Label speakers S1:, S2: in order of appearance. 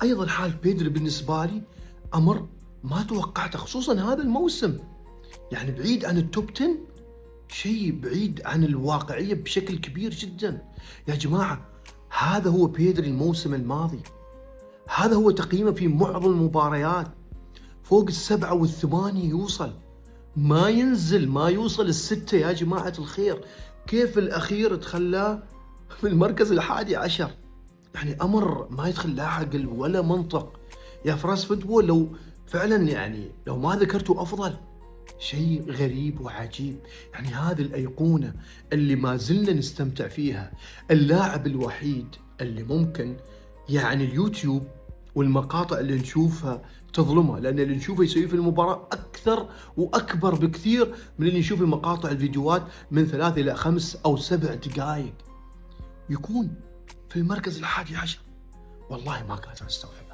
S1: أيضًا حال بيدري بالنسبة لي أمر ما توقعته، خصوصًا هذا الموسم، يعني بعيد عن الtop 10، شيء بعيد عن الواقعية بشكل كبير جدًا. يا جماعة هذا هو بيدري الموسم الماضي، هذا هو تقييمه في معظم المباريات، فوق ال7 وال8 يوصل، ما ينزل، ما يوصل ال6 يا جماعة الخير. كيف الأخير تخلاه في المركز ال11؟ يعني أمر ما يدخل لا عقل ولا منطق. يا فراس فوتبول لو فعلًا يعني لو ما ذكرته أفضل. شيء غريب وعجيب، يعني هذه الأيقونة اللي ما زلنا نستمتع فيها، اللاعب الوحيد اللي ممكن يعني اليوتيوب والمقاطع اللي نشوفها تظلمه، لأن اللي نشوفه يسويه في المباراة أكثر وأكبر بكثير من اللي نشوفه مقاطع الفيديوهات من 3 إلى 5 أو 7 دقائق، يكون في المركز ال11. والله ما قادر أستوعبها.